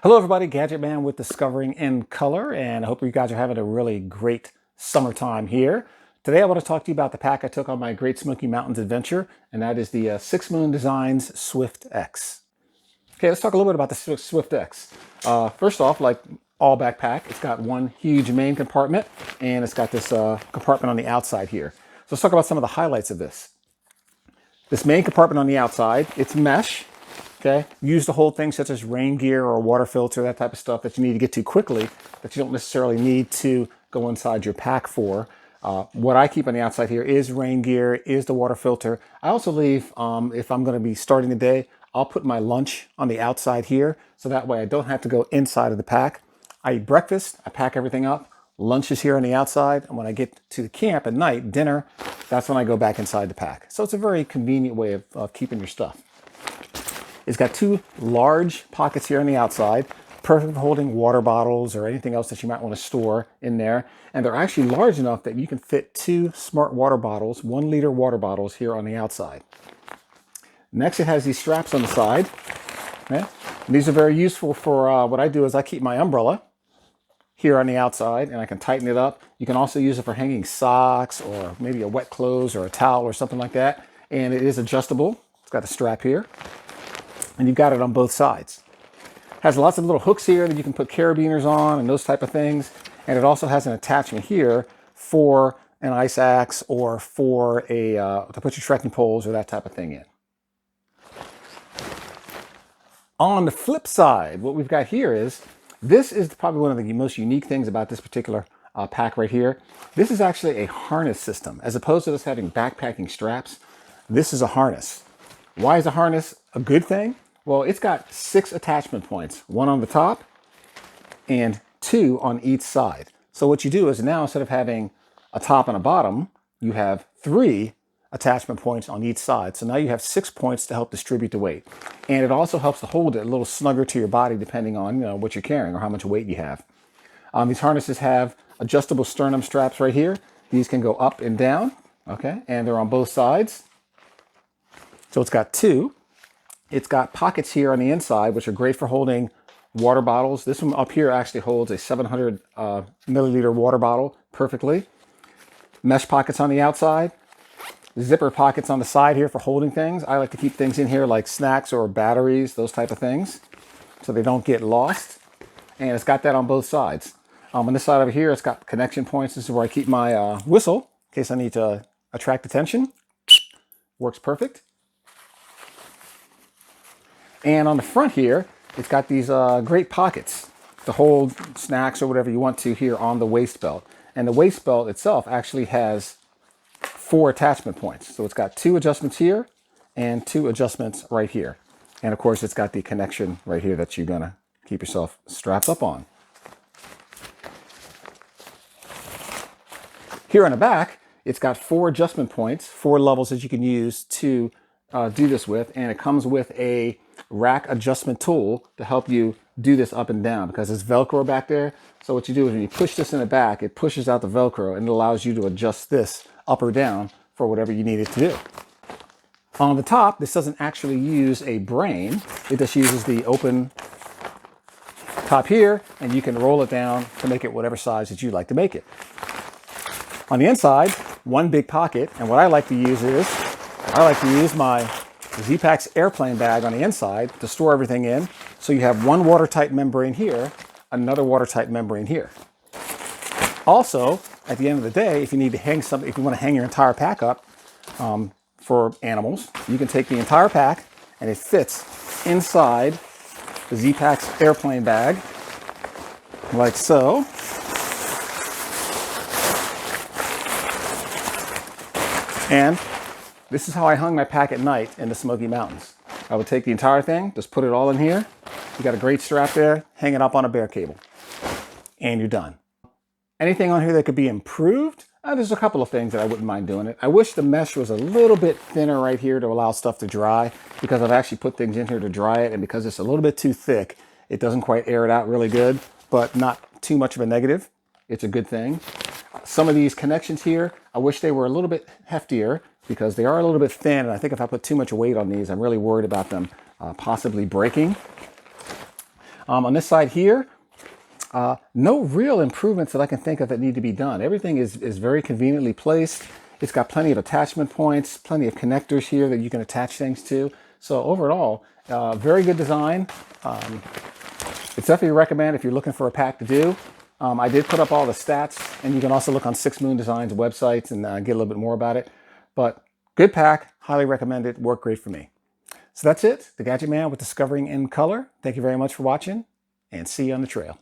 Hello everybody, Gadget Man with Discovering in Color, and I hope you guys are having a really great summertime here. Today I want to talk to you about the pack I took on my Great Smoky Mountains adventure, and that is the Six Moon Designs Swift X. Okay, let's talk a little bit about the Swift X. First off, like all backpack, it's got one huge main compartment, and it's got this compartment on the outside here. So let's talk about some of the highlights of this. This main compartment on the outside, it's mesh. Okay, use to hold things such as rain gear or water filter, that type of stuff that you need to get to quickly, that you don't necessarily need to go inside your pack for. What I keep on the outside here is rain gear, is the water filter. I also leave, if I'm going to be starting the day, I'll put my lunch on the outside here, so that way I don't have to go inside of the pack. I eat breakfast, I pack everything up, lunch is here on the outside, and when I get to the camp at night, dinner, that's when I go back inside the pack. So it's a very convenient way of keeping your stuff. It's got two large pockets here on the outside, perfect for holding water bottles or anything else that you might want to store in there. And they're actually large enough that you can fit two smart water bottles, 1 liter water bottles here on the outside. Next, it has these straps on the side. Okay? These are very useful for what I do is I keep my umbrella here on the outside and I can tighten it up. You can also use it for hanging socks or maybe a wet clothes or a towel or something like that. And it is adjustable. It's got a strap here. And you've got it on both sides. Has lots of little hooks here that you can put carabiners on and those type of things. And it also has an attachment here for an ice axe or for a to put your trekking poles or that type of thing in. On the flip side, what we've got here is, this is probably one of the most unique things about this particular pack right here. This is actually a harness system. As opposed to just having backpacking straps, this is a harness. Why is a harness a good thing? Well, it's got 6 attachment points, 1 on the top and 2 on each side. So what you do is now, instead of having a top and a bottom, you have 3 attachment points on each side. So now you have 6 points to help distribute the weight. And it also helps to hold it a little snugger to your body depending on what you're carrying or how much weight you have. These harnesses have adjustable sternum straps right here. These can go up and down, okay? And they're on both sides. So it's got 2. It's got pockets here on the inside, which are great for holding water bottles. This one up here actually holds a 700 milliliter water bottle perfectly. Mesh pockets on the outside. Zipper pockets on the side here for holding things. I like to keep things in here like snacks or batteries, those type of things, so they don't get lost. And it's got that on both sides. On this side over here, it's got connection points. This is where I keep my whistle in case I need to attract attention. Works perfect. And on the front here, it's got these great pockets to hold snacks or whatever you want to here on the waist belt. And the waist belt itself actually has 4 attachment points. So it's got 2 adjustments here and 2 adjustments right here. And of course, it's got the connection right here that you're gonna keep yourself strapped up on. Here on the back, it's got 4 adjustment points, 4 levels that you can use to do this with. And it comes with a rack adjustment tool to help you do this up and down, because it's Velcro back there. So what you do is when you push this in the back, it pushes out the Velcro and it allows you to adjust this up or down for whatever you need it to do. On the top, this doesn't actually use a brain. It just uses the open top here, and you can roll it down to make it whatever size that you'd like to make it. On the inside, one big pocket, and what I like to use is, I like to use my Z-Packs airplane bag on the inside to store everything in. So you have one watertight membrane here, another watertight membrane here. Also, at the end of the day, if you need to hang something, if you want to hang your entire pack up for animals, you can take the entire pack and it fits inside the Z-Packs airplane bag, like so. And this is how I hung my pack at night in the Smoky Mountains. I would take the entire thing, just put it all in here. You got a great strap there, hang it up on a bear cable, and you're done. Anything on here that could be improved? There's a couple of things that I wouldn't mind doing it. I wish the mesh was a little bit thinner right here to allow stuff to dry, because I've actually put things in here to dry it, and because it's a little bit too thick, it doesn't quite air it out really good, but not too much of a negative. It's a good thing. Some of these connections here, I wish they were a little bit heftier. because they are a little bit thin, and I think if I put too much weight on these, I'm really worried about them possibly breaking. On this side here, no real improvements that I can think of that need to be done. Everything is very conveniently placed. It's got plenty of attachment points, plenty of connectors here that you can attach things to. So overall, very good design. It's definitely recommend if you're looking for a pack to do. I did put up all the stats, and you can also look on Six Moon Designs websites and get a little bit more about it. But good pack, highly recommend it, worked great for me. So that's it, the Gadget Man with Discovering in Color. Thank you very much for watching, and see you on the trail.